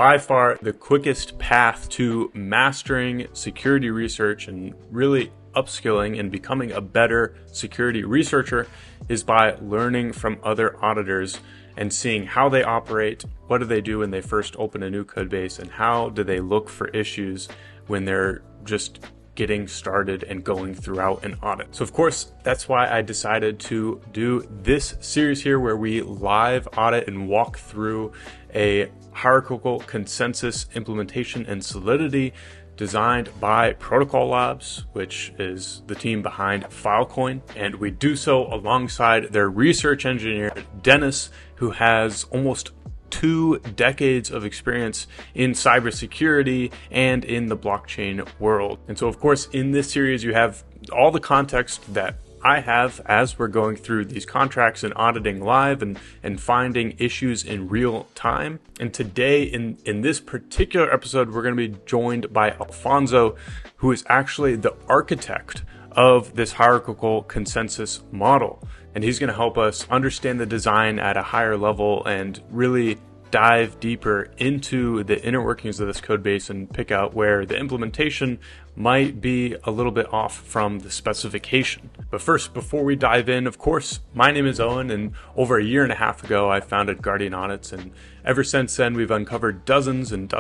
by far the quickest path to mastering security research and really upskilling and becoming a better security researcher is by learning from other auditors and seeing how they operate, what do they do when they first open a new code base, and how do they look for issues when they're just getting started and going throughout an audit. So of course, that's why I decided to do this series here where we live audit and walk through a hierarchical consensus implementation in Solidity designed by Protocol Labs, which is the team behind Filecoin. And we do so alongside their research engineer, Denis, who has almost 2 decades of experience in cybersecurity and in the blockchain world. And so, of course, in this series, you have all the context that I have as we're going through these contracts and auditing live and finding issues in real time. And today, in this particular episode, we're going to be joined by Alfonso, who is actually the architect of this hierarchical consensus model. And he's going to help us understand the design at a higher level and really dive deeper into the inner workings of this code base and pick out where the implementation might be a little bit off from the specification. But first, before we dive in, of course, my name is Owen, and over a year and a half ago, I founded Guardian Audits, and ever since then, we've uncovered dozens and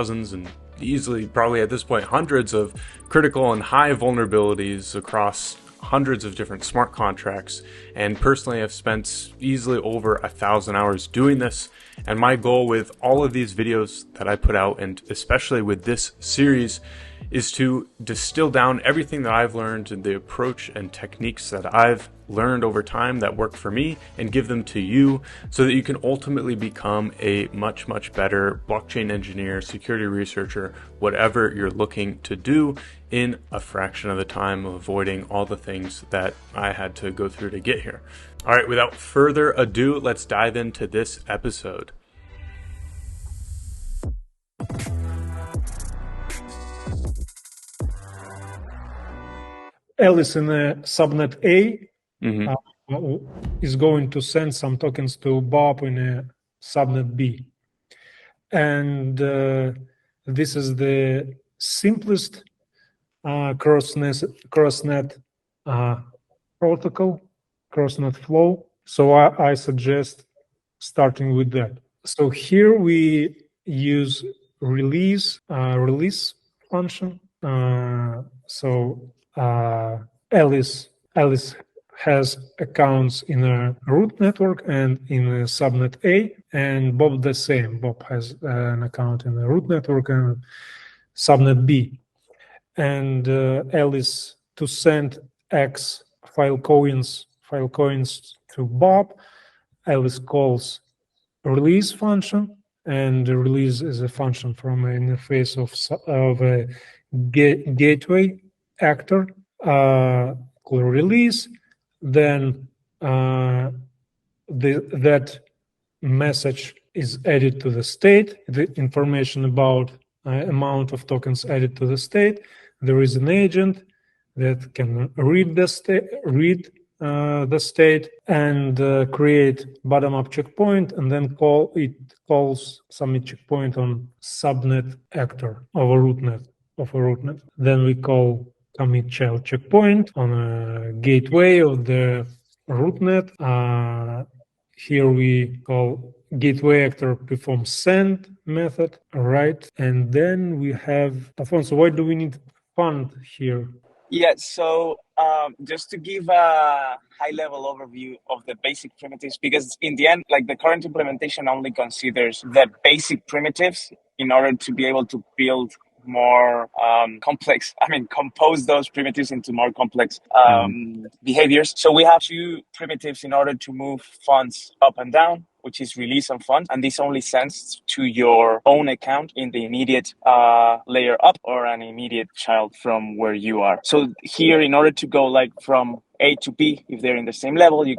easily, probably at this point, hundreds of critical and high vulnerabilities across hundreds of different smart contracts. And personally, I've spent easily over 1,000 hours doing this. And my goal with all of these videos that I put out, and especially with this series, is to distill down everything that I've learned and the approach and techniques that I've learned over time that work for me and give them to you so that you can ultimately become a much, much better blockchain engineer, security researcher, whatever you're looking to do in a fraction of the time, avoiding all the things that I had to go through to get here. All right, without further ado, let's dive into this episode. Alice in a subnet A is going to send some tokens to Bob in a subnet B. And this is the simplest crossnet protocol, crossnet flow. So I suggest starting with that. So here we use release function. Alice has accounts in a root network and in a subnet A, and Bob the same. Bob has an account in the root network and subnet B. And Alice, to send X Filecoins to Bob, Alice calls release function, and the release is a function from an interface of a gateway actor, called release. Then that message is added to the state, the information about amount of tokens added to the state. There is an agent that can read the state and create bottom-up checkpoint, and then calls submit checkpoint on subnet actor of a rootnet. Then we call commit child checkpoint on a gateway of the rootnet. Here we call gateway actor perform send method, right? And then we have Alfonso. Why do we need fund here? Yeah, so just to give a high-level overview of the basic primitives, because in the end, like the current implementation only considers the basic primitives in order to be able to build more compose those primitives into more complex behaviors. So we have 2 primitives in order to move funds up and down, which is release and fund, and this only sends to your own account in the immediate layer up or an immediate child from where you are. So here, in order to go like from A to B, if they're in the same level, you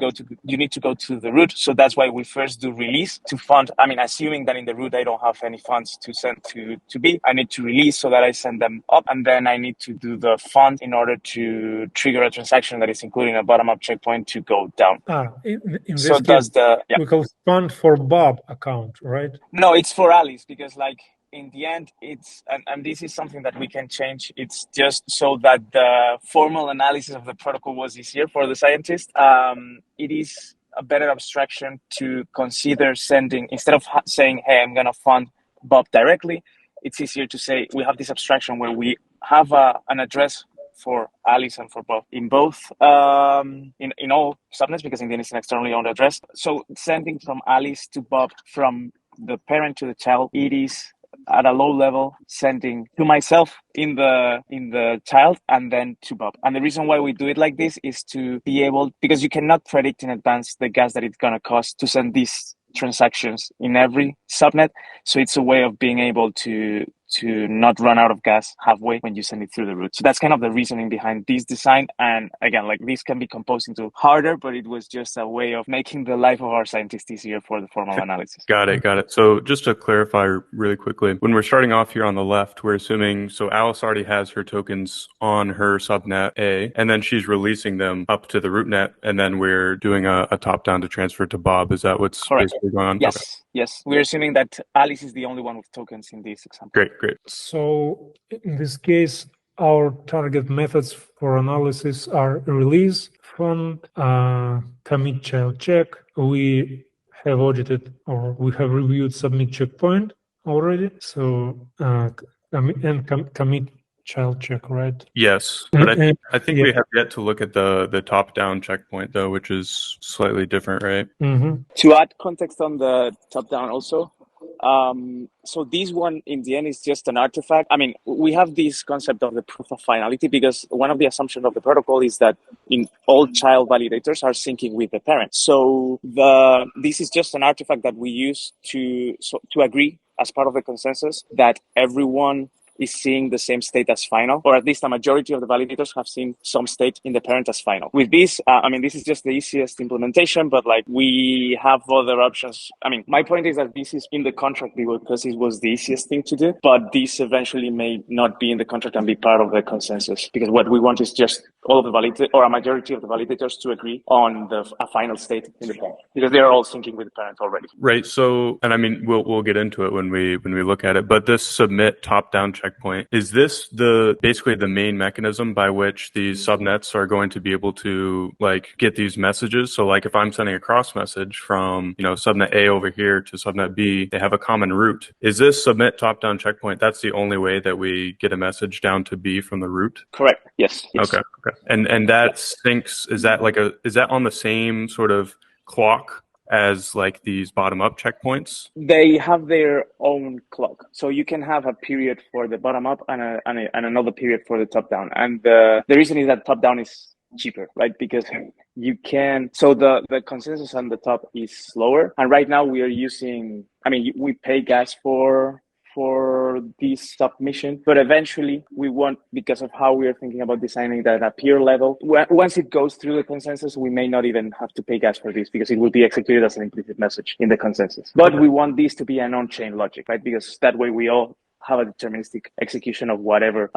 need to go to the root. So that's why we first do release to fund. Assuming that in the root I don't have any funds to send to B, I need to release so that I send them up, and then I need to do the fund in order to trigger a transaction that is including a bottom-up checkpoint to go down. In this case, we call fund for Bob account, right? No, it's for Alice, because like in the end, it's, and this is something that we can change. It's just so that the formal analysis of the protocol was easier for the scientist. It is a better abstraction to consider sending, instead of saying, hey, I'm going to fund Bob directly, it's easier to say we have this abstraction where we have an address for Alice and for Bob in both, in all subnets, because in the end it's an externally owned address. So sending from Alice to Bob, from the parent to the child, it is at a low level sending to myself in the child and then to Bob. And the reason why we do it like this is to be able, because you cannot predict in advance the gas that it's going to cost to send these transactions in every subnet. So it's a way of being able to not run out of gas halfway when you send it through the root. So that's kind of the reasoning behind this design. And again, like, this can be composed into harder, but it was just a way of making the life of our scientists easier for the formal analysis. Got it. So just to clarify really quickly, when we're starting off here on the left, we're assuming, so Alice already has her tokens on her subnet A, and then she's releasing them up to the rootnet, and then we're doing a top-down to transfer to Bob. Is that what's Correct. basically going on? Yes. Okay. Yes. We're assuming that Alice is the only one with tokens in this example. Great. So in this case, our target methods for analysis are release, fund, commit child check. We have audited, or we have reviewed submit checkpoint already. So commit child check, right? Yes, but I think yeah. we have yet to look at the top-down checkpoint, though, which is slightly different, right? Mm-hmm. To add context on the top-down also, so this one in the end is just an artifact. I mean, we have this concept of the proof of finality because one of the assumptions of the protocol is that in all child validators are syncing with the parent. So this is just an artifact that we use to agree as part of the consensus that everyone is seeing the same state as final, or at least a majority of the validators have seen some state in the parent as final. With this, I mean, this is just the easiest implementation, but like, we have other options. I mean, my point is that this is in the contract because it was the easiest thing to do, but this eventually may not be in the contract and be part of the consensus, because what we want is just all of the validators, or a majority of the validators, to agree on a final state in the parent, because they are all syncing with the parent already. Right. So, and I mean, we'll get into it when we look at it, but this submit top-down checkpoint, is this basically the main mechanism by which these subnets are going to be able to, like, get these messages? So, like, if I'm sending a cross message from, subnet A over here to subnet B, they have a common root. Is this submit top-down checkpoint, that's the only way that we get a message down to B from the root? Correct. Yes. Okay. And that syncs, is that on the same sort of clock as like these bottom-up checkpoints? They have their own clock. So you can have a period for the bottom-up and another period for the top-down. And the reason is that top-down is cheaper, right? Because you can, so the consensus on the top is slower. And right now we are using, I mean, we pay gas for this submission, but eventually we want, because of how we are thinking about designing that at peer level, once it goes through the consensus, we may not even have to pay gas for this because it will be executed as an implicit message in the consensus. But we want this to be an on-chain logic, right? Because that way we all have a deterministic execution of whatever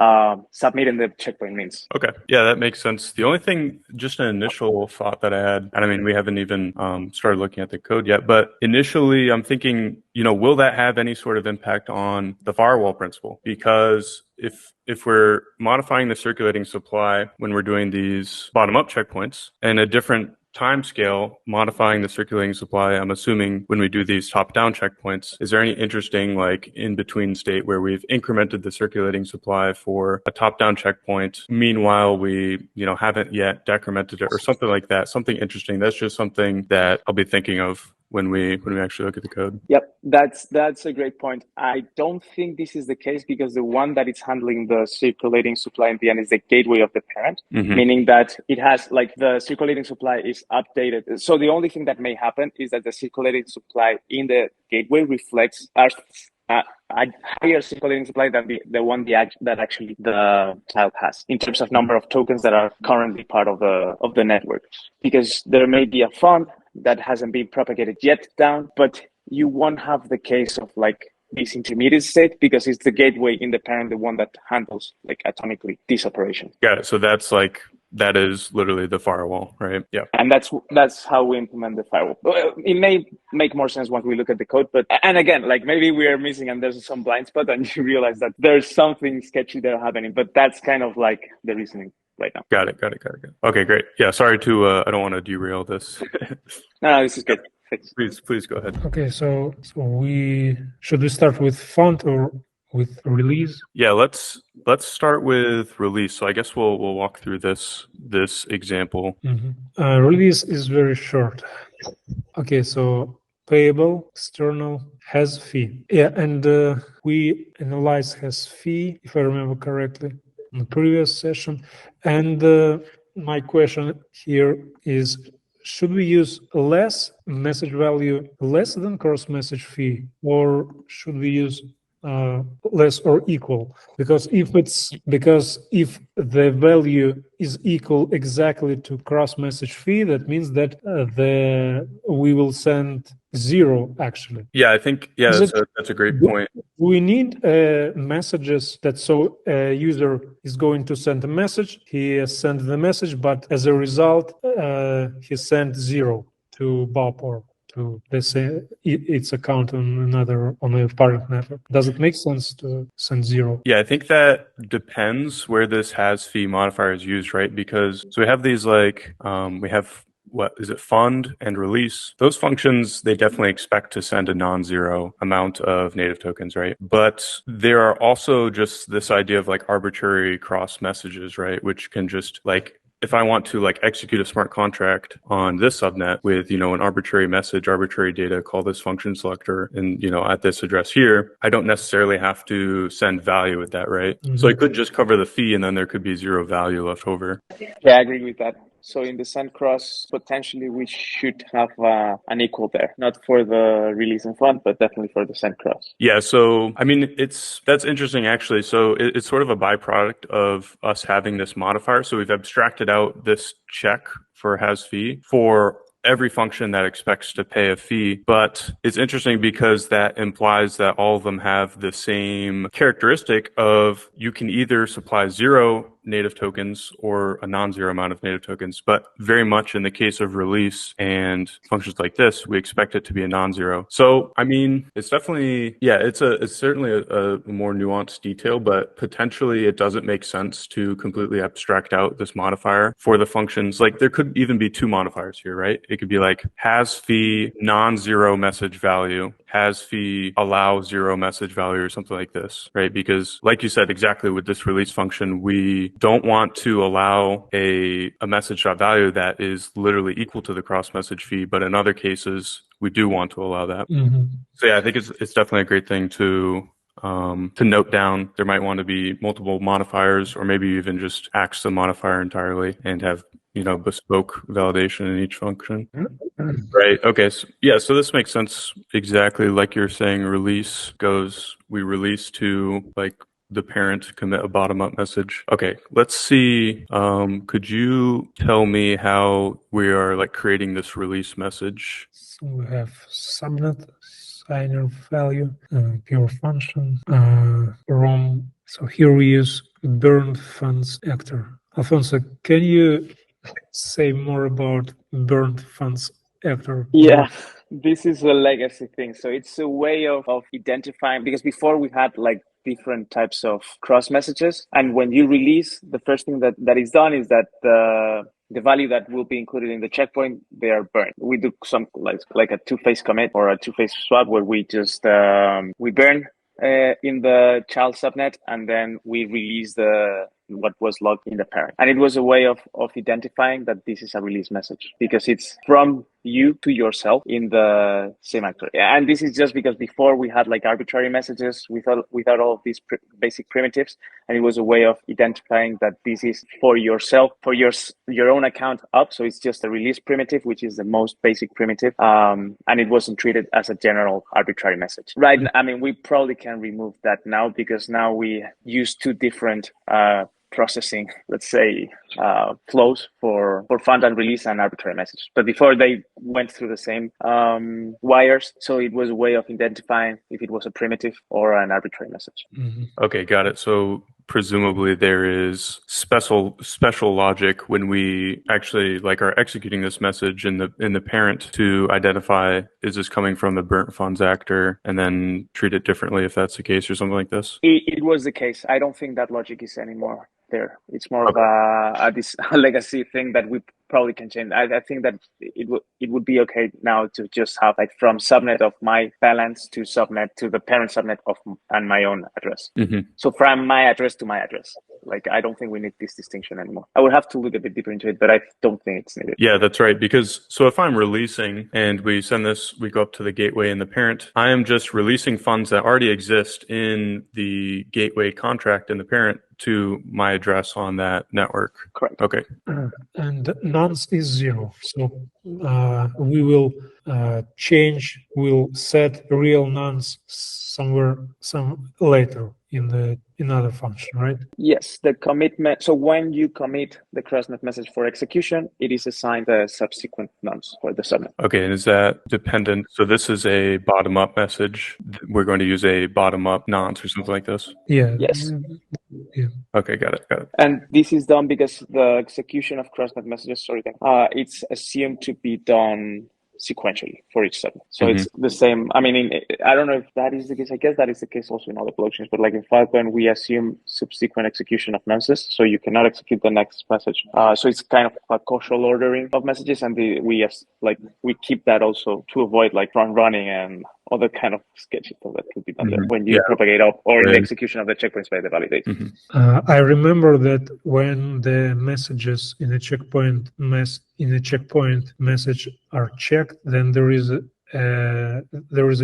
submitting the checkpoint means. Okay. Yeah, that makes sense. The only thing, just an initial thought that I had, and I mean, we haven't even started looking at the code yet, but initially I'm thinking, will that have any sort of impact on the firewall principle? Because if we're modifying the circulating supply when we're doing these bottom-up checkpoints and a different time scale modifying the circulating supply, I'm assuming when we do these top-down checkpoints, is there any interesting like in-between state where we've incremented the circulating supply for a top-down checkpoint, meanwhile we haven't yet decremented it or something like that, something interesting? That's just something that I'll be thinking of when we actually look at the code. Yep, that's a great point. I don't think this is the case because the one that is handling the circulating supply in the end is the gateway of the parent, meaning that it has like the circulating supply is updated. So the only thing that may happen is that the circulating supply in the gateway reflects a higher circulating supply than the one that actually the child has in terms of number of tokens that are currently part of the network, because there may be a fund that hasn't been propagated yet down, but you won't have the case of like this intermediate state because it's the gateway in the parent, the one that handles like atomically this operation. Got it. So that's like that is literally the firewall, right? Yeah. And that's how we implement the firewall. It may make more sense once we look at the code, but and again, like maybe we are missing and there's some blind spot and you realize that there's something sketchy there happening, but that's kind of like the reasoning right now. Got it. Okay, great. Yeah, sorry to, I don't want to derail this. No, this is good. Please go ahead. Okay, so should we start with font or with release? Yeah, let's start with release. So I guess we'll walk through this example. Release is very short. Okay, so payable, external, has fee. Yeah, and we analyze has fee, if I remember correctly, in the previous session. And my question here is, should we use less message value, less than cross message fee, or should we use less or equal? Because if the value is equal exactly to cross message fee, that means that we will send zero actually. Yeah, I think that's a great point. We need messages that user is going to send a message. He has sent the message, but as a result, he sent zero to Bob or to, let's say, its account on a parent network. Does it make sense to send zero? Yeah, I think that depends where this has fee modifier is used, right? Because we have these we have fund and release. Those functions, they definitely expect to send a non-zero amount of native tokens, right? But there are also just this idea of arbitrary cross messages, right? Which can just if I want to execute a smart contract on this subnet with, an arbitrary message, arbitrary data, call this function selector and, at this address here, I don't necessarily have to send value with that, right? Mm-hmm. So I could just cover the fee and then there could be zero value left over. Yeah, I agree with that. So in the send cross, potentially we should have an equal there, not for the release and fund, but definitely for the send cross. Yeah. So, I mean, that's interesting actually. So it's sort of a byproduct of us having this modifier. So we've abstracted out this check for has fee for every function that expects to pay a fee. But it's interesting because that implies that all of them have the same characteristic of you can either supply zero native tokens or a non-zero amount of native tokens. But very much in the case of release and functions like this, we expect it to be a non-zero. So, I mean, it's definitely, it's certainly a more nuanced detail, but potentially it doesn't make sense to completely abstract out this modifier for the functions. There could even be two modifiers here, right? It could be has fee non-zero message value, has fee allow zero message value or something like this, right? Because like you said, exactly with this release function, we don't want to allow a message.value that is literally equal to the cross message fee, but in other cases, we do want to allow that. Mm-hmm. So yeah, I think it's definitely a great thing to note down. There might want to be multiple modifiers, or maybe even just axe the modifier entirely and have bespoke validation in each function. Right. Okay. So this makes sense. Exactly like you're saying, release goes, we release to the parent commit a bottom-up message. Okay, let's see. Could you tell me how we are creating this release message? So we have subnet, signer value, pure function, ROM. So here we use burned funds actor. Alfonso, can you say more about burned funds actor? Yeah, this is a legacy thing. So it's a way of identifying, because before we had different types of cross messages. And when you release, the first thing that is done is that the value that will be included in the checkpoint, they are burned. We do some like a two-phase commit or a two-phase swap where we just we burn in the child subnet and then we release what was logged in the parent. And it was a way of identifying that this is a release message because it's from you to yourself in the same actor. And this is just because before we had arbitrary messages without all of these basic primitives. And it was a way of identifying that this is for yourself, for your own account up. So it's just a release primitive, which is the most basic primitive. And it wasn't treated as a general arbitrary message. Right. I mean, we probably can remove that now because now we use two different processing, let's say, flows for fund and release and arbitrary message. But before they went through the same wires, so it was a way of identifying if it was a primitive or an arbitrary message. Mm-hmm. Okay, got it. So presumably there is special logic when we actually like are executing this message in the parent to identify, is this coming from the burnt funds actor, and then treat it differently if that's the case or something like this? It was the case. I don't think that logic is anymore there. It's more of a legacy thing that we probably can change. I think that it would be okay now to just have like from subnet of my balance to subnet to the parent subnet of and my own address. So from my address to my address. Like, I don't think we need this distinction anymore. I would have to look a bit deeper into it, but I don't think it's needed. Yeah, that's right. Because so if I'm releasing and we send this, we go up to the gateway in the parent, I am just releasing funds that already exist in the gateway contract in the parent to my address on that network. Correct. Okay. And nonce is 0. So we will we'll set real nonce some later in another function, right? Yes, the commitment. So when you commit the crossnet message for execution, it is assigned a subsequent nonce for the subnet. Okay, and is that dependent? So this is a bottom-up message. We're going to use a bottom-up nonce or something like this? Yeah. Yes. Yeah. Okay, got it. And this is done because the execution of crossnet messages, it's assumed to be done sequentially for each subnet. So it's the same. I mean, I don't know if that is the case. I guess that is the case also in other blockchains. But like in Filecoin, we assume subsequent execution of nonces. So you cannot execute the next message. So it's kind of a causal ordering of messages, and we keep that also to avoid like running and other kind of sketchy stuff that could be done there when you propagate up or in the execution of the checkpoints by the validate. I remember that when the messages in a checkpoint message are checked, then there is a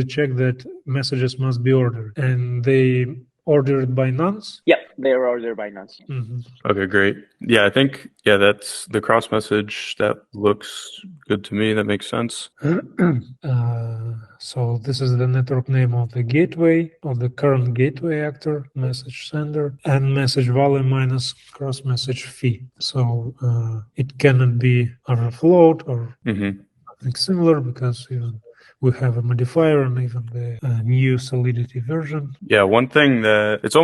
check that messages must be ordered, and they ordered by nonce. Yeah, they are ordered by nonce. Okay, great. Yeah, I think that's the cross message. That looks good to me. That makes sense. So this is the network name of the gateway, of the current gateway actor, message sender, and message value minus cross message fee. So it cannot be overflowed or something similar because we have a modifier and even the new Solidity version. Yeah, one thing that it's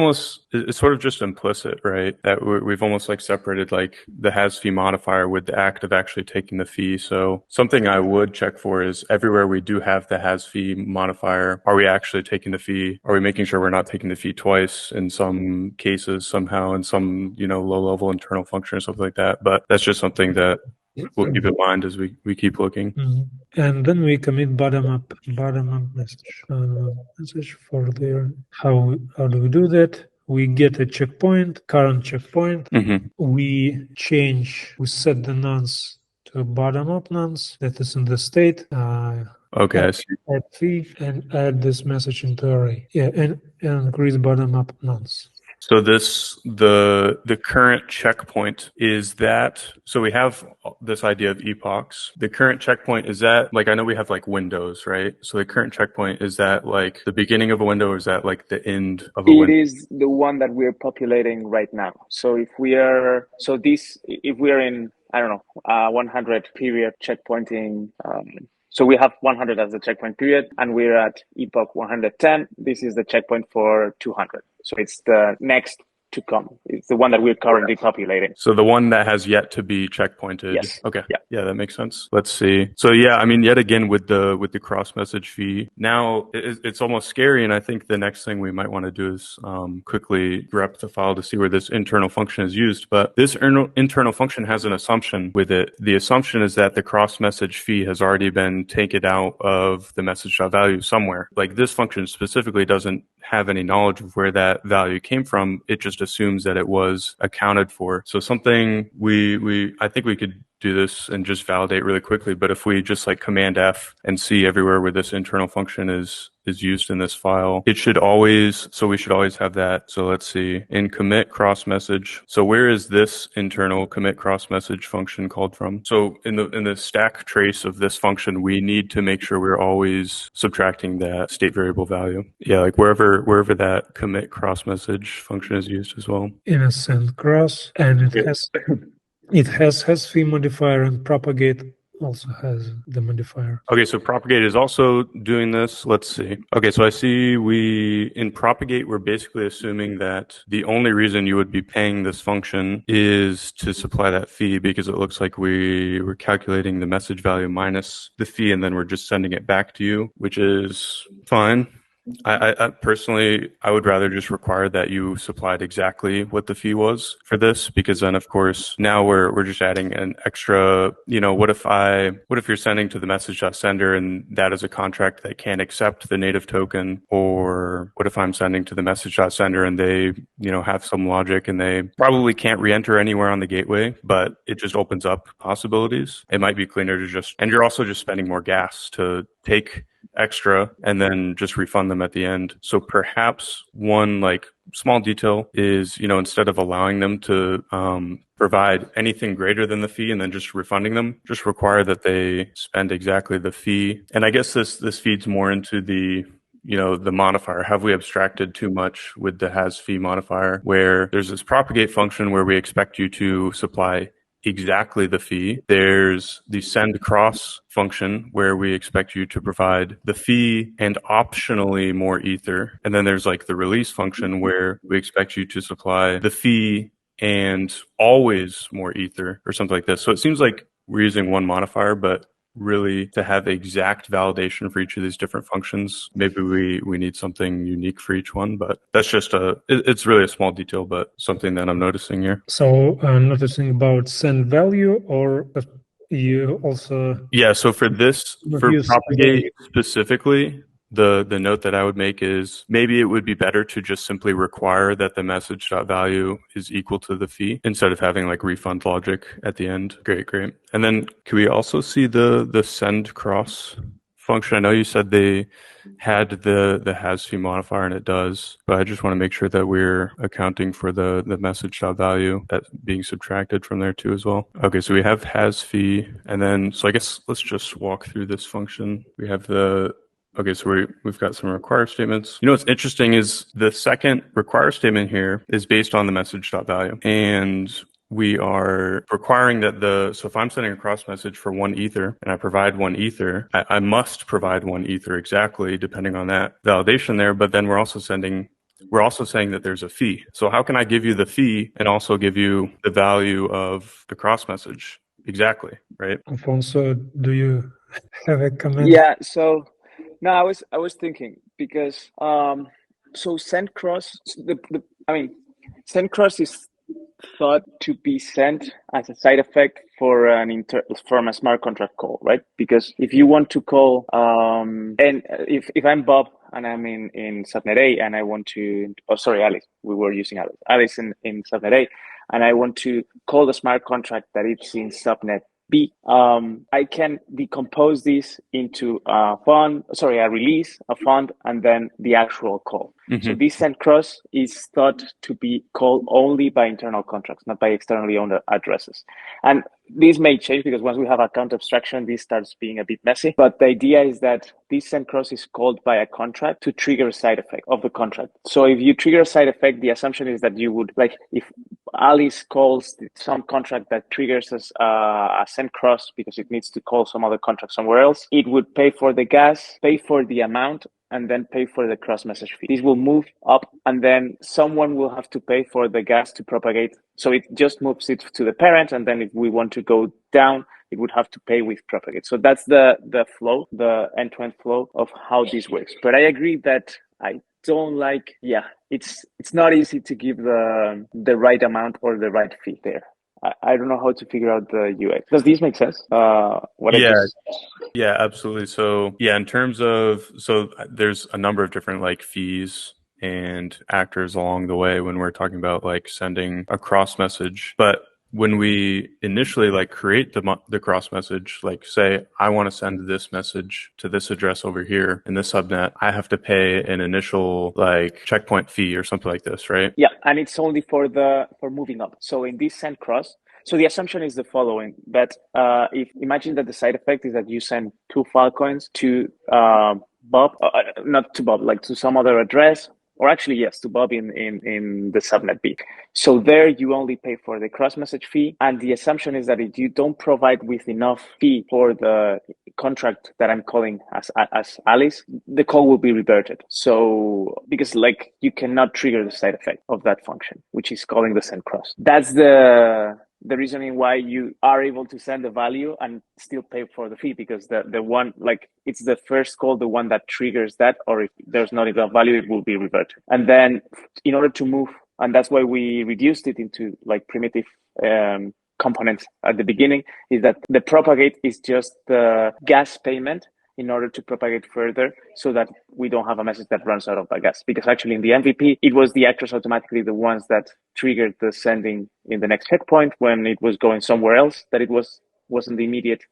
sort of just implicit, right? That we've almost like separated like the has fee modifier with the act of actually taking the fee. So something I would check for is everywhere we do have the has fee modifier, are we actually taking the fee? Are we making sure we're not taking the fee twice in some cases somehow in some, low level internal function or something like that? But that's just something that we'll keep in mind as we keep looking. And then we commit bottom-up message for there. How do we do that? We get a checkpoint, current checkpoint. We set the nonce to a bottom-up nonce that is in the state. Okay, I see. Add fee and add this message into array. Yeah, and increase bottom-up nonce. So the current checkpoint is that, so we have this idea of epochs. The current checkpoint, is that, like, I know we have like windows, right? So the current checkpoint, is that like the beginning of a window or is that like the end of a window? It is the one that we're populating right now. So if we are in, 100 period checkpointing, so we have 100 as the checkpoint period, and we're at epoch 110. This is the checkpoint for 200. So it's the next to come. It's the one that we're currently populating. So the one that has yet to be checkpointed. Yes. Okay. Yeah, that makes sense. Let's see. So yeah, I mean, yet again with the cross message fee, now it's almost scary. And I think the next thing we might want to do is quickly grep the file to see where this internal function is used. But this internal function has an assumption with it. The assumption is that the cross message fee has already been taken out of the message.value somewhere. Like this function specifically doesn't have any knowledge of where that value came from. It just assumes that it was accounted for. So something I think we could do this and just validate really quickly, but if we just like Command F and see everywhere where this internal function is used in this file, we should always have that. So let's see, in commit cross message. So where is this internal commit cross message function called from? So in the stack trace of this function, we need to make sure we're always subtracting that state variable value. Yeah, like wherever that commit cross message function is used as well. In a send cross, and it has fee modifier and propagate also has the modifier. Okay, so propagate is also doing this. Let's see. Okay, so I see in propagate, we're basically assuming that the only reason you would be paying this function is to supply that fee, because it looks like we were calculating the message value minus the fee, and then we're just sending it back to you, which is fine. I personally, I would rather just require that you supplied exactly what the fee was for this, because then of course now we're just adding an extra, what if you're sending to the message.sender and that is a contract that can't accept the native token, or what if I'm sending to the message.sender and they, have some logic and they probably can't re-enter anywhere on the gateway, but it just opens up possibilities. It might be cleaner to and you're also just spending more gas to take extra and then just refund them at the end. So perhaps one small detail is, instead of allowing them to provide anything greater than the fee and then just refunding them, just require that they spend exactly the fee. And I guess this feeds more into the modifier. Have we abstracted too much with the has fee modifier, where there's this propagate function where we expect you to supply exactly the fee. There's the send cross function where we expect you to provide the fee and optionally more ether. And then there's the release function where we expect you to supply the fee and always more ether or something like this. So it seems like we're using one modifier, but really to have exact validation for each of these different functions, maybe we need something unique for each one, but that's just it's really a small detail, but something that I'm noticing here. So noticing about send value, or you also... Yeah, so for propagate specifically, the note that I would make is maybe it would be better to just simply require that the message.value is equal to the fee instead of having refund logic at the end. Great. And then can we also see the send cross function? I know you said they had the has fee modifier, and it does, but I just want to make sure that we're accounting for the message.value that's being subtracted from there too as well. Okay, so we have has fee, and then so I guess let's just walk through this function. We have okay, so we've got some require statements. What's interesting is the second require statement here is based on the message.value. And we are requiring that so if I'm sending a cross message for 1 ether and I provide 1 ether, I must provide 1 ether exactly depending on that validation there. But then we're also saying that there's a fee. So how can I give you the fee and also give you the value of the cross message exactly, right? Alfonso, do you have a comment? Yeah, so no, I was thinking because so send cross send cross is thought to be sent as a side effect for from a smart contract call, right? Because if you want to call and if I'm Bob and I'm in subnet A and I want to Alice, we were using Alice in subnet A, and I want to call the smart contract that is in subnet B, I can decompose this into a release, a fund, and then the actual call. Mm-hmm. So this send cross is thought to be called only by internal contracts, not by externally owned addresses. And this may change because once we have account abstraction, this starts being a bit messy. But the idea is that this send cross is called by a contract to trigger a side effect of the contract. So if you trigger a side effect, the assumption is that you would, if Alice calls some contract that triggers a send cross because it needs to call some other contract somewhere else, it would pay for the gas, pay for the amount, and then pay for the cross message fee. This will move up, and then someone will have to pay for the gas to propagate. So it just moves it to the parent, and then if we want to go down, it would have to pay with propagate. So that's the flow, the end-to-end flow of how this works. But I agree that I don't it's not easy to give the right amount or the right fee there. I don't know how to figure out the UX. Does this make sense? Yeah, absolutely. So in terms of, there's a number of different fees and actors along the way when we're talking about sending a cross message. But when we initially create the cross message, say I want to send this message to this address over here in this subnet, I have to pay an initial checkpoint fee or something like this, right? Yeah, and it's only for moving up. So in this send cross, so the assumption is the following: that imagine that the side effect is that you send 2 Filecoins to Bob, not to Bob, to some other address. or actually, yes, to Bob in the subnet B. So there you only pay for the cross-message fee. And the assumption is that if you don't provide with enough fee for the contract that I'm calling as Alice, the call will be reverted. So because like you cannot trigger the side effect of that function, which is calling the send cross. That's the reasoning why you are able to send the value and still pay for the fee, because the one, like, it's the first call, the one that triggers that, or if there's not enough value, it will be reverted. And then in order to move, and that's why we reduced it into like primitive components at the beginning, is that the propagate is just the gas payment in order to propagate further, so that we don't have a message that runs out of the gas. Because actually in the MVP, it was the actors automatically the ones that triggered the sending in the next checkpoint when it was going somewhere else, that it wasn't the immediate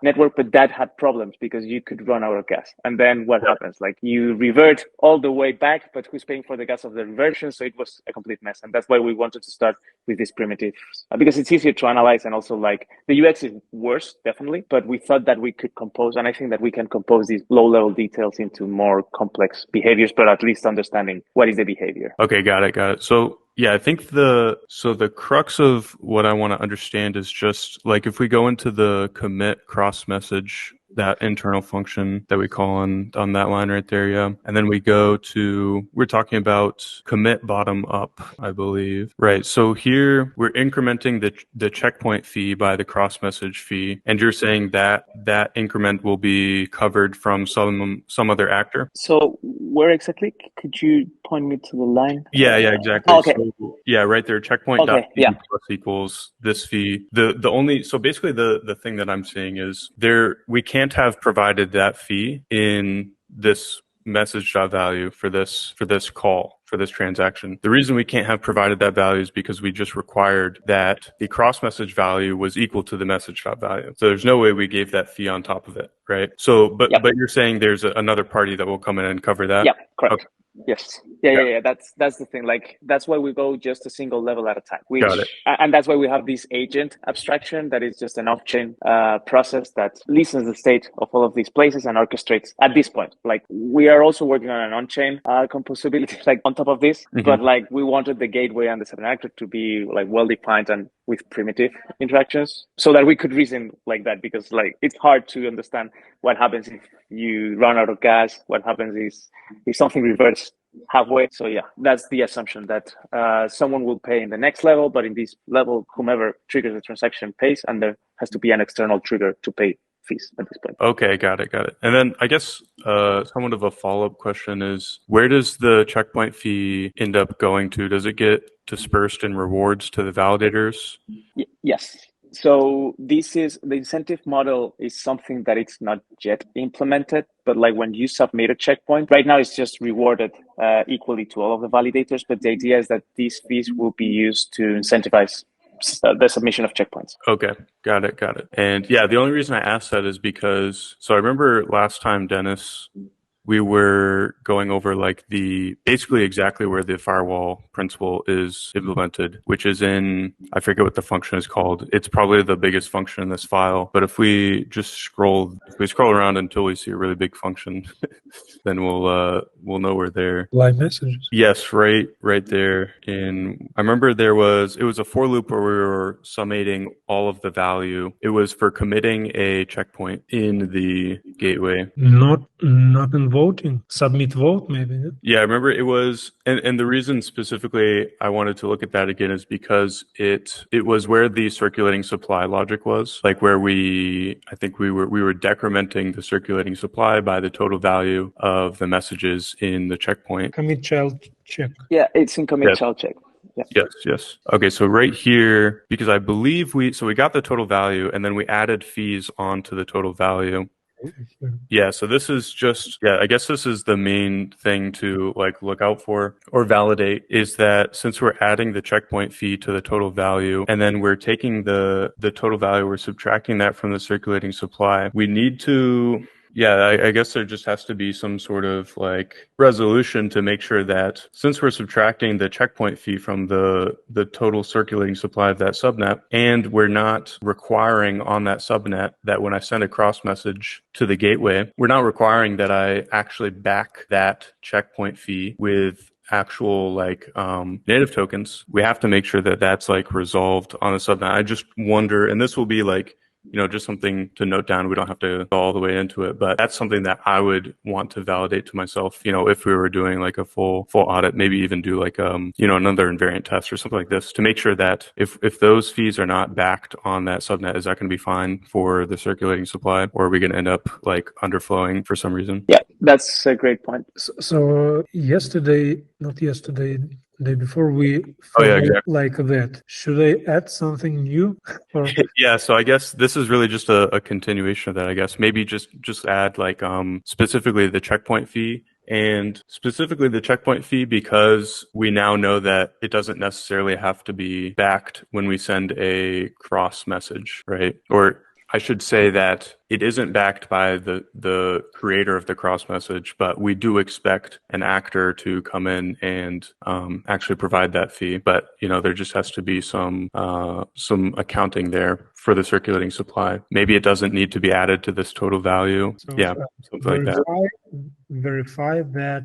network, but that had problems because you could run out of gas. And then what happens? Like you revert all the way back, but who's paying for the gas of the reversion? So it was a complete mess. And that's why we wanted to start with these primitives, because it's easier to analyze, and also like the UX is worse, definitely, but we thought that we could compose, and I think that we can compose these low level details into more complex behaviors, but at least understanding what is the behavior. Okay, got it. So yeah, I think the crux of what I want to understand is just like if we go into the commit cross message, that internal function that we call on that line right there, yeah. And then we go to, we're talking about commit bottom up, I believe. Right. So here we're incrementing the checkpoint fee by the cross message fee. And you're saying that that increment will be covered from some other actor? So where exactly? Could you point me to the line? Yeah, exactly. Okay. So, yeah, right there. Checkpoint dot fee plus equals this fee. The only, so basically the thing that I'm seeing is we can't have provided that fee in this message.value for this call, for this transaction. The reason we can't have provided that value is because we just required that the cross message value was equal to the message.value. So there's no way we gave that fee on top of it, right? So, but you're saying there's another party that will come in and cover that? Yeah, correct. Okay. Yes. Yeah. That's the thing. Like that's why we go just a single level at a time. Got it. And that's why we have this agent abstraction that is just an off-chain process that listens the state of all of these places and orchestrates at this point. Like we are also working on an on-chain composability, like on top of this, but like we wanted the gateway and the subnet actor to be like well-defined and with primitive interactions, so that we could reason like that, because like it's hard to understand what happens if you run out of gas. What happens is if something reverts halfway. So yeah, that's the assumption, that someone will pay in the next level, but in this level, whomever triggers the transaction pays, and there has to be an external trigger to pay fees at this point. Okay, got it. And then I guess somewhat of a follow-up question is, where does the checkpoint fee end up going to? Does it get dispersed in rewards to the validators? Yes. So this is the incentive model is something that it's not yet implemented, but like when you submit a checkpoint, right now it's just rewarded equally to all of the validators. But the idea is that these fees will be used to incentivize the submission of checkpoints. Okay, got it. And yeah, the only reason I asked that is because, so I remember last time, Denis, we were going over like basically exactly where the firewall principle is implemented, which is in, I forget what the function is called. It's probably the biggest function in this file. But if we scroll around until we see a really big function, then we'll know we're there. Live messages. Yes, right there. I remember it was a for loop where we were summating all of the value. It was for committing a checkpoint in the gateway. Not in voting. Submit vote, maybe. Yeah, I remember it was, and the reason specifically I wanted to look at that again is because it was where the circulating supply logic was, like where I think we were decrementing the circulating supply by the total value of the messages in the checkpoint. Commit child check. Yeah, it's in commit child check. Yeah. Yes. Okay, so right here, because I believe we got the total value and then we added fees onto the total value. Yeah, so this is just, I guess this is the main thing to like look out for or validate, is that since we're adding the checkpoint fee to the total value and then we're taking the total value, we're subtracting that from the circulating supply, we need to, I guess there just has to be some sort of like resolution to make sure that since we're subtracting the checkpoint fee from the total circulating supply of that subnet, and we're not requiring on that subnet that when I send a cross message to the gateway, we're not requiring that I actually back that checkpoint fee with actual like native tokens, we have to make sure that that's like resolved on the subnet. I just wonder, and this will be like, just something to note down. We don't have to go all the way into it, but that's something that I would want to validate to myself, if we were doing like a full audit, maybe even do like, another invariant test or something like this to make sure that if those fees are not backed on that subnet, is that going to be fine for the circulating supply, or are we going to end up like underflowing for some reason? Yeah, that's a great point. So not yesterday, the day before, we Oh, yeah, found exactly. like that. Should I add something new? Or Yeah, so I guess this is really just a continuation of that. I guess maybe just add like specifically the checkpoint fee. And specifically the checkpoint fee, because we now know that it doesn't necessarily have to be backed when we send a cross message, right? Or I should say that it isn't backed by the creator of the cross message, but we do expect an actor to come in and actually provide that fee. But there just has to be some accounting there for the circulating supply. Maybe it doesn't need to be added to this total value. So, Yeah, something like that. Verify that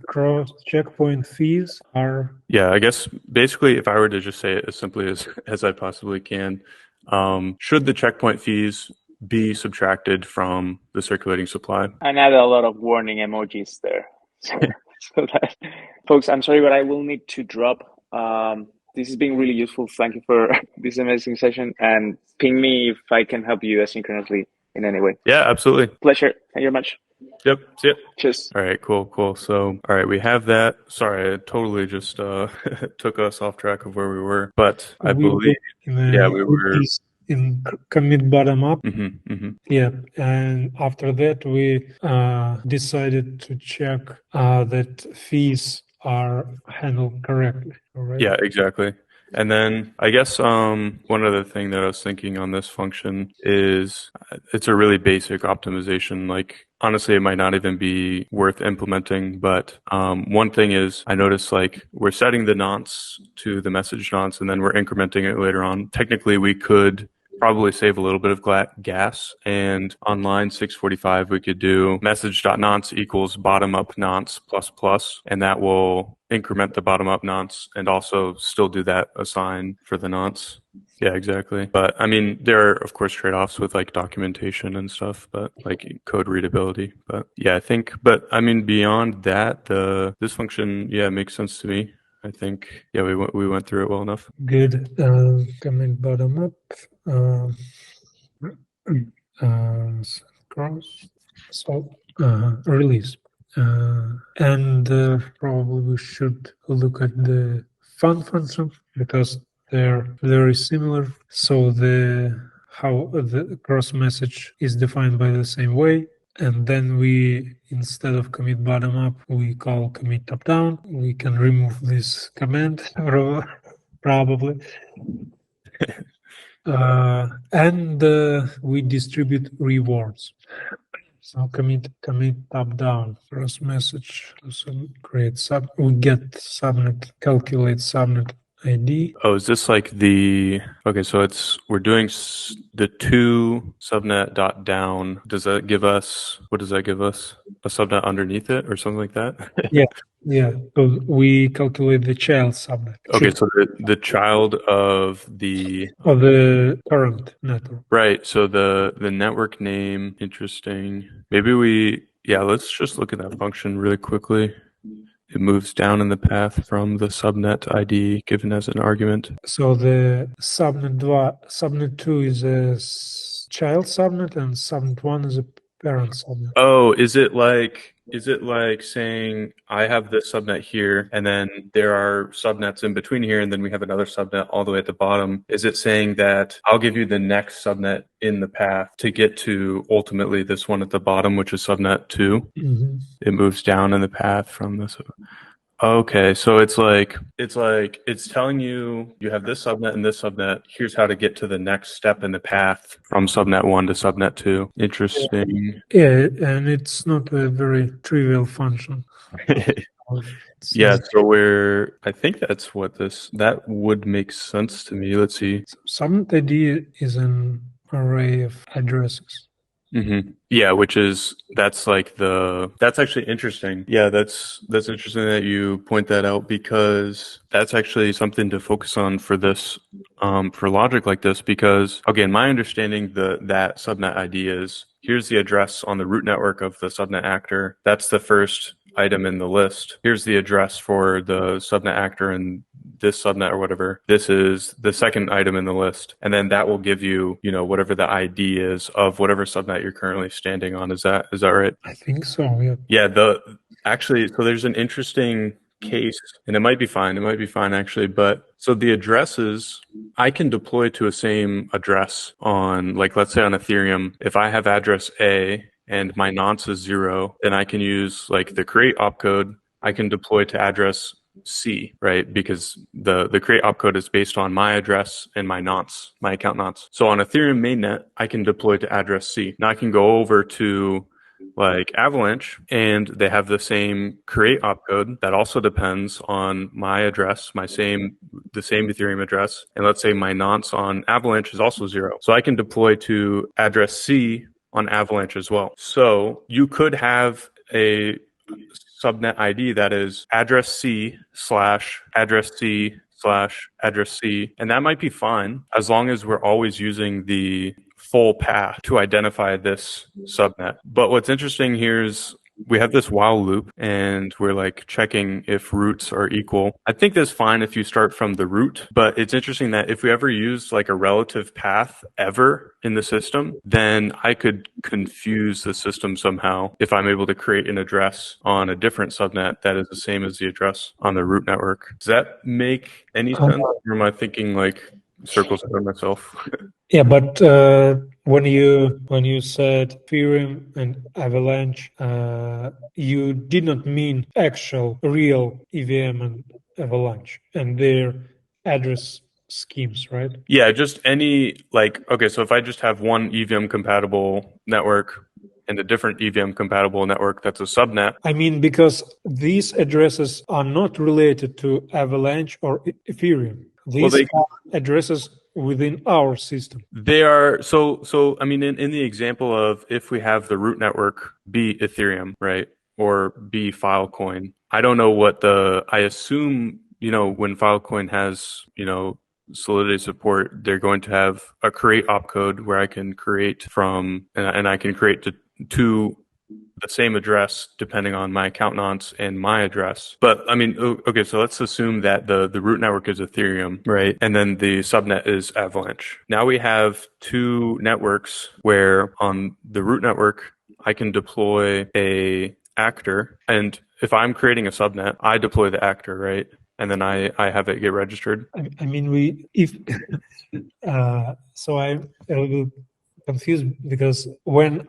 cross checkpoint fees are. Yeah, I guess basically, if I were to just say it as simply as I possibly can, should the checkpoint fees be subtracted from the circulating supply? And add a lot of warning emojis there. So that, folks, I'm sorry, but I will need to drop. This has been really useful. Thank you for this amazing session, and ping me if I can help you asynchronously in any way. Yeah, absolutely. Pleasure. Thank you very much. Yep. See ya. Cheers. All right, cool. So, all right, we have that. Sorry, I totally just took us off track of where we were, but I believe, we were in commit bottom up. Mm-hmm. Yeah, and after that we decided to check that fees are handled correctly. Right? Yeah, exactly. And then I guess one other thing that I was thinking on this function is it's a really basic optimization. Like, honestly, it might not even be worth implementing. But one thing is I noticed like we're setting the nonce to the message nonce and then we're incrementing it later on. Technically, we could probably save a little bit of gas. And on line 645, we could do message.nonce equals bottom up nonce plus, and that will increment the bottom up nonce and also still do that assign for the nonce. Yeah, exactly. But I mean, there are of course trade-offs with like documentation and stuff, but like code readability. But yeah, but I mean, beyond that, this function, makes sense to me. I think, we went through it well enough. Good. Comment bottom up. Cross. So release. And probably we should look at the fun function because they're very similar. So how the cross message is defined by the same way. And then we, instead of commit bottom up, we call commit top down. We can remove this command probably. And we distribute rewards. So commit top down. Cross message. So create we get subnet, calculate subnet ID. Oh, is this like okay, so we're doing the to subnet dot down. Does that give us, what does that give us? A subnet underneath it or something like that? Yeah. So we calculate the child subnet. Okay, so the child of the current network. Right. So the network name, interesting. Maybe let's just look at that function really quickly. It moves down in the path from the subnet ID given as an argument. So the subnet 2 is a child subnet and subnet 1 is a parent subnet. Oh, is it like saying I have this subnet here and then there are subnets in between here and then we have another subnet all the way at the bottom? Is it saying that I'll give you the next subnet in the path to get to ultimately this one at the bottom, which is subnet 2? Mm-hmm. It moves down in the path from this. Okay, so it's telling you have this subnet and this subnet. Here's how to get to the next step in the path from subnet 1 to subnet 2. Interesting. Yeah, and it's not a very trivial function. Yeah, so I think that's what that would make sense to me. Let's see. Subnet ID is an array of addresses. Yeah, that's actually interesting. Yeah, that's interesting that you point that out, because that's actually something to focus on for this, for logic like this, because again, my understanding that subnet ID is, here's the address on the root network of the subnet actor. That's the first item in the list. Here's the address for the subnet actor and this subnet or whatever. This is the second item in the list. And then that will give you, whatever the ID is of whatever subnet you're currently standing on. Is that right? I think so, yeah. Yeah, so there's an interesting case, and it might be fine actually, but so the addresses I can deploy to a same address on, like, let's say on Ethereum, if I have address A and my nonce is 0, then I can use like the create opcode. I can deploy to address C, right? Because the create opcode is based on my address and my nonce, my account nonce. So on Ethereum mainnet, I can deploy to address C. Now I can go over to like Avalanche, and they have the same create opcode that also depends on my address, the same Ethereum address. And let's say my nonce on Avalanche is also 0. So I can deploy to address C on Avalanche as well. So you could have a subnet ID that is address C / address C / address C. And that might be fine as long as we're always using the full path to identify this subnet. But what's interesting here is we have this while loop, and we're like checking if roots are equal. I think that's fine if you start from the root, but it's interesting that if we ever use like a relative path ever in the system, then I could confuse the system somehow if I'm able to create an address on a different subnet that is the same as the address on the root network. Does that make any sense? Or am I thinking like circles around myself? Yeah, but when you said Ethereum and Avalanche, you did not mean actual real EVM and Avalanche and their address schemes, right? Yeah, just any, like, okay, so if I just have one EVM compatible network and a different EVM compatible network that's a subnet. I mean, because these addresses are not related to Avalanche or Ethereum. These are addresses within our system. They are, so I mean, in the example of if we have the root network be Ethereum, right, or be Filecoin, I don't know I assume, when Filecoin has, Solidity support, they're going to have a create opcode where I can create from, and I can create to the same address depending on my account nonce and my address. But I mean, okay, so let's assume that the root network is Ethereum, right? And then the subnet is Avalanche. Now we have two networks where on the root network, I can deploy a actor. And if I'm creating a subnet, I deploy the actor, right? And then I have it get registered. I mean, so I'm a little confused because when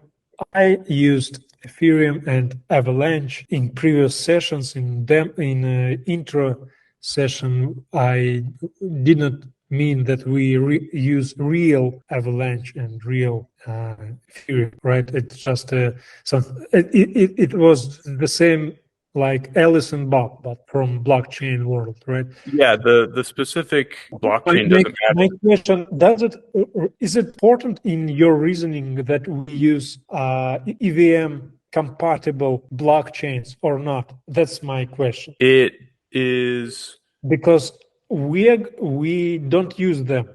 I used Ethereum and Avalanche in previous sessions, in intro session, I did not mean that we use real Avalanche and real Ethereum, right? It's just it was the same like Alice and Bob, but from blockchain world, right? Yeah, the specific blockchain doesn't matter. My question: is it important in your reasoning that we use EVM compatible blockchains or not? That's my question. It is because we don't use them.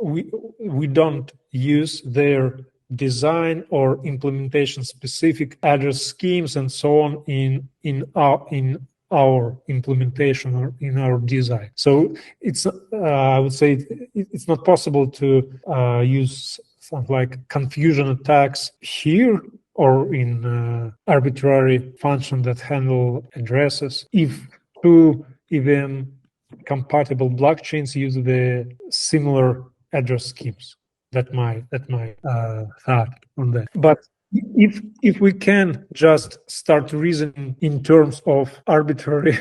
We don't use their design or implementation specific address schemes and so on in our implementation or in our design. So it's I would say it's not possible to use something like confusion attacks here or in arbitrary function that handle addresses if two EVM compatible blockchains use the similar address schemes. That's my thought on that. But if we can just start reasoning in terms of arbitrary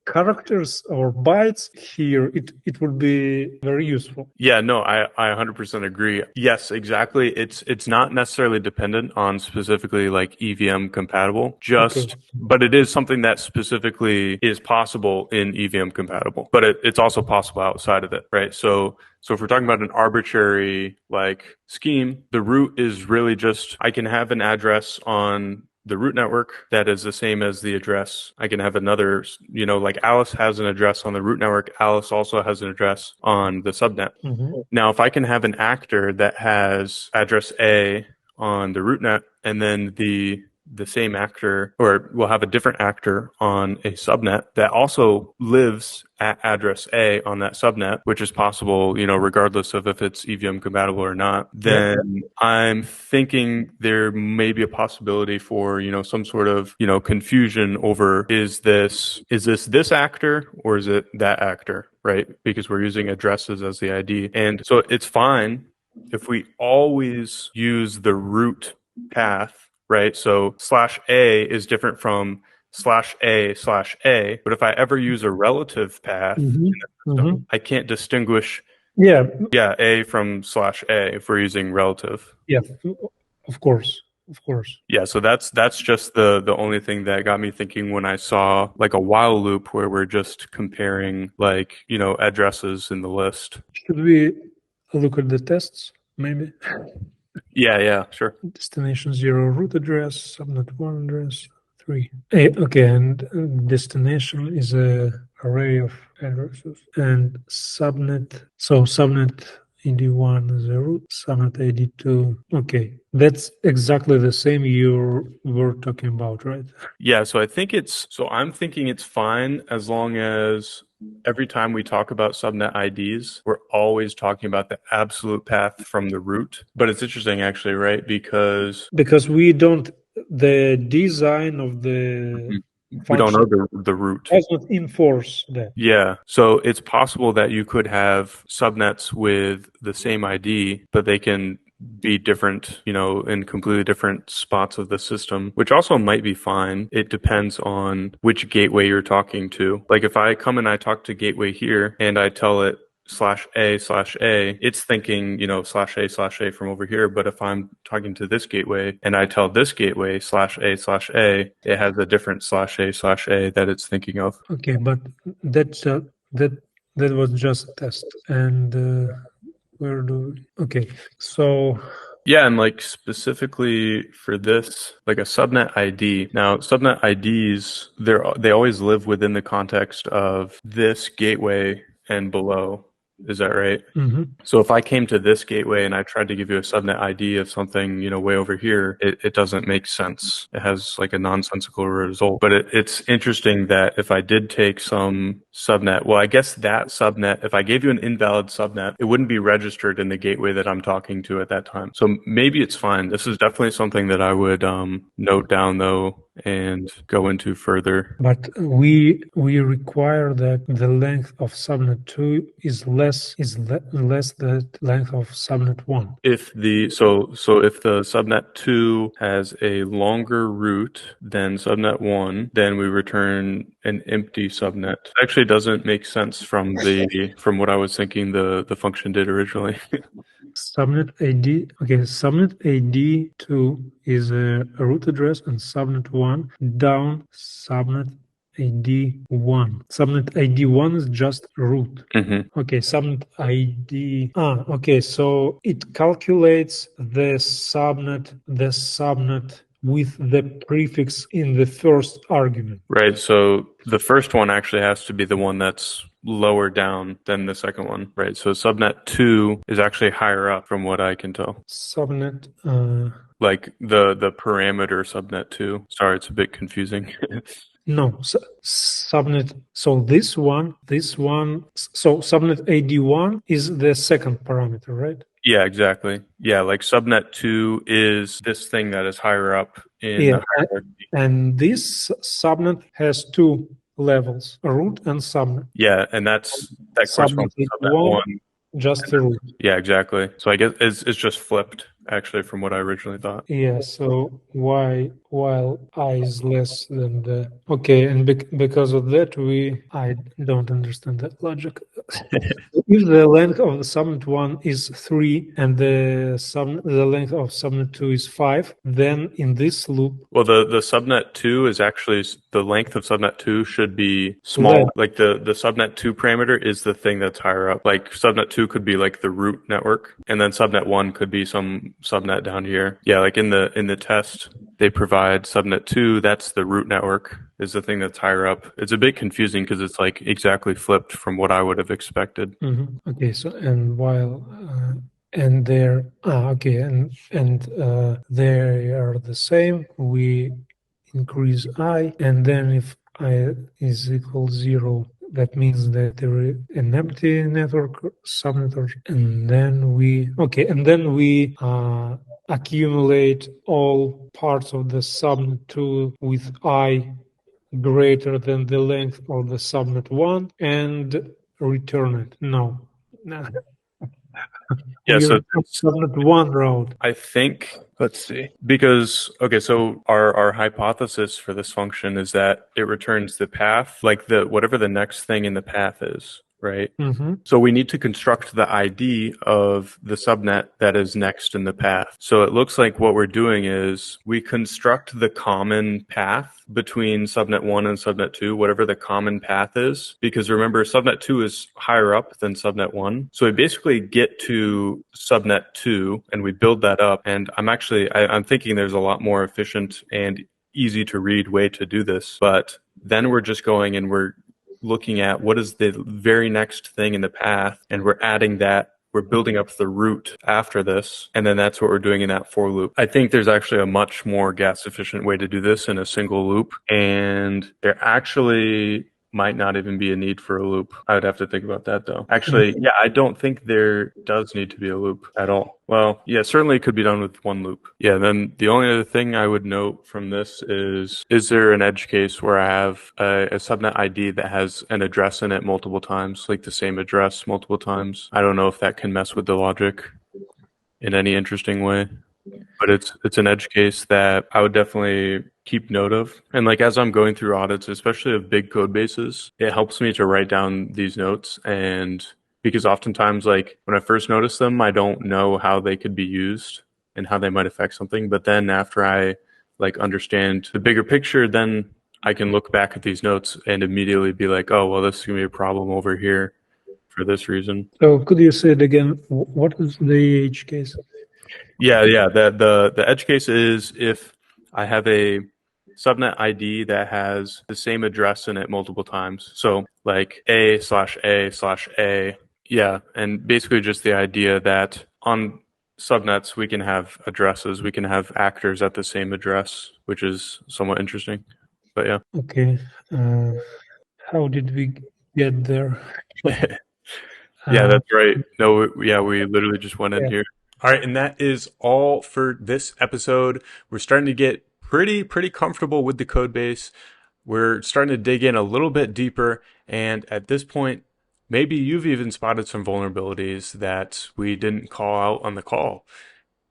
characters or bytes here, it would be very useful. Yeah, no, I 100% agree. Yes, exactly. It's not necessarily dependent on specifically like EVM compatible, but it is something that specifically is possible in EVM compatible, but it's also possible outside of it, right? So if we're talking about an arbitrary like scheme, the root is really just, I can have an address on the root network that is the same as the address. I can have another, like Alice has an address on the root network. Alice also has an address on the subnet. Now, if I can have an actor that has address A on the root net and then the same actor, or we'll have a different actor on a subnet that also lives at address A on that subnet, which is possible, regardless of if it's EVM compatible or not, then I'm thinking there may be a possibility for, some sort of, confusion over is this actor or is it that actor, right? Because we're using addresses as the ID. And so it's fine if we always use the root path, right? So /A is different from /A/A, but if I ever use a relative path, I can't distinguish A from /A if we're using relative. Yeah, of course. Yeah, so that's just the only thing that got me thinking when I saw like a while loop where we're just comparing like, addresses in the list. Should we look at the tests, maybe? Yeah, sure. Destination 0 root address, subnet 1 address 3. Okay, and destination is a array of addresses, and subnet. So subnet ID1 is a root, subnet ID2. Okay, that's exactly the same you were talking about, right? Yeah, so I'm thinking it's fine as long as every time we talk about subnet IDs, we're always talking about the absolute path from the root. But it's interesting actually, right? Because we don't, the design of the we don't know the root. Does not enforce that. Yeah. So it's possible that you could have subnets with the same ID, but they can be different, in completely different spots of the system, which also might be fine. It depends on which gateway you're talking to. Like if I come and I talk to gateway here and I tell it /A/A, it's thinking, /A/A from over here. But if I'm talking to this gateway and I tell this gateway /A/A, it has a different /A/A that it's thinking of. Okay, but that was just a test. And where do we? Okay, so yeah, and like specifically for this, like a subnet ID. Now, subnet IDs, they always live within the context of this gateway and below. Is that right? So if I came to this gateway and I tried to give you a subnet ID of something, way over here, it doesn't make sense. It has like a nonsensical result. But it's interesting that if I did take some subnet, well, I guess that subnet, if I gave you an invalid subnet, it wouldn't be registered in the gateway that I'm talking to at that time. So maybe it's fine. This is definitely something that I would note down though and go into further. But we require that the length of subnet 2 is less the length of subnet 1. If the if the subnet 2 has a longer root than subnet 1, then we return an empty subnet. It actually doesn't make sense from what I was thinking the function did originally. Subnet ID, okay, subnet ID 2 is a root address and subnet 1 down subnet ID 1. Subnet ID 1 is just root. Okay, subnet ID. Okay, so it calculates the subnet with the prefix in the first argument. Right, so the first one actually has to be the one that's lower down than the second one, right? So subnet 2 is actually higher up from what I can tell. Subnet like the parameter subnet 2. Sorry, it's a bit confusing. No, subnet. So this one. So subnet AD1 is the second parameter, right? Yeah, exactly. Yeah, like subnet 2 is this thing that is higher up in the hierarchy. And this subnet has two levels, root and subnet. Yeah, and that corresponds to subnet 1. Just a root. Yeah, exactly. So I guess it's just flipped actually, from what I originally thought. Yeah, so why while I is less than the okay, and because of that I don't understand that logic. If the length of the subnet 1 is 3 and the length of subnet 2 is 5, then in this loop, Well, the subnet 2 is actually, the length of subnet 2 should be small. Less. Like the subnet 2 parameter is the thing that's higher up. Like subnet 2 could be like the root network, and then subnet 1 could be some subnet down here. Yeah, like in the test, they provide subnet 2, that's the root network, is the thing that's higher up. It's a bit confusing because it's like exactly flipped from what I would have expected. Okay, so and while and they're okay, and they are the same, we increase I, and then if I is equal 0, that means that there is an empty network subnet, and then we accumulate all parts of the subnet 2 with I greater than the length of the subnet 1 and return it. No. Yeah, so subnet 1 route. I think, let's see, because, okay, so our hypothesis for this function is that it returns the path, like whatever the next thing in the path is, right? So we need to construct the ID of the subnet that is next in the path. So it looks like what we're doing is we construct the common path between subnet 1 and subnet 2, whatever the common path is, because remember, subnet 2 is higher up than subnet 1. So we basically get to subnet 2 and we build that up. And I'm thinking there's a lot more efficient and easy to read way to do this. But then we're just going and we're looking at what is the very next thing in the path, and we're adding that. We're building up the root after this, and then that's what we're doing in that for loop. I think there's actually a much more gas efficient way to do this in a single loop, and there actually might not even be a need for a loop. I would have to think about that though. Actually, yeah, I don't think there does need to be a loop at all. Well, yeah, certainly it could be done with one loop. Yeah, then the only other thing I would note from this is there an edge case where I have a subnet ID that has an address in it multiple times, like the same address multiple times? I don't know if that can mess with the logic in any interesting way, but it's an edge case that I would definitely keep note of. And like as I'm going through audits, especially of big code bases, it helps me to write down these notes. And because oftentimes, like when I first notice them, I don't know how they could be used and how they might affect something. But then after I like understand the bigger picture, then I can look back at these notes and immediately be like, oh, well, this is gonna be a problem over here for this reason. So could you say it again? What is the edge case? Yeah. The edge case is if I have a subnet ID that has the same address in it multiple times. So like A/A/A. Yeah. And basically just the idea that on subnets, we can have addresses, we can have actors at the same address, which is somewhat interesting. But yeah. Okay. How did we get there? Yeah, that's right. No, we literally just went in here. All right, and that is all for this episode. We're starting to get pretty comfortable with the code base. We're starting to dig in a little bit deeper, and at this point, maybe you've even spotted some vulnerabilities that we didn't call out on the call.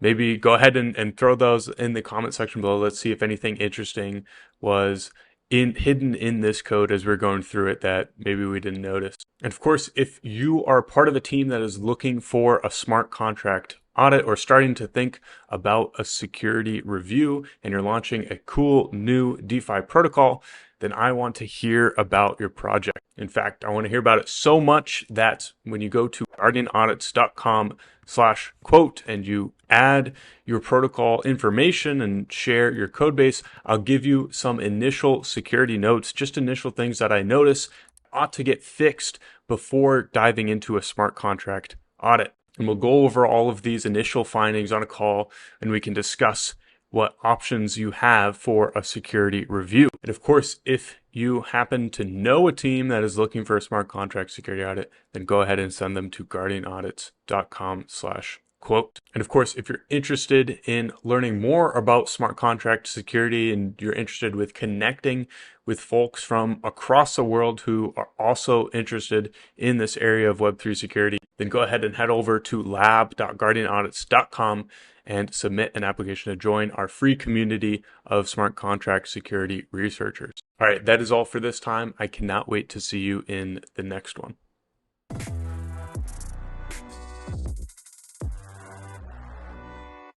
Maybe go ahead and throw those in the comment section below. Let's see if anything interesting was hidden in this code as we're going through it that maybe we didn't notice. And of course, if you are part of a team that is looking for a smart contract audit or starting to think about a security review and you're launching a cool new DeFi protocol, then I want to hear about your project. In fact, I want to hear about it so much that when you go to guardianaudits.com/quote and you add your protocol information and share your code base, I'll give you some initial security notes, just initial things that I notice ought to get fixed before diving into a smart contract audit. And we'll go over all of these initial findings on a call, and we can discuss what options you have for a security review. And of course, if you happen to know a team that is looking for a smart contract security audit, then go ahead and send them to guardianaudits.com/quote. quote. And of course, if you're interested in learning more about smart contract security and you're interested with connecting with folks from across the world who are also interested in this area of Web3 security, then go ahead and head over to lab.guardianaudits.com and submit an application to join our free community of smart contract security researchers. All right, that is all for this time. I cannot wait to see you in the next one.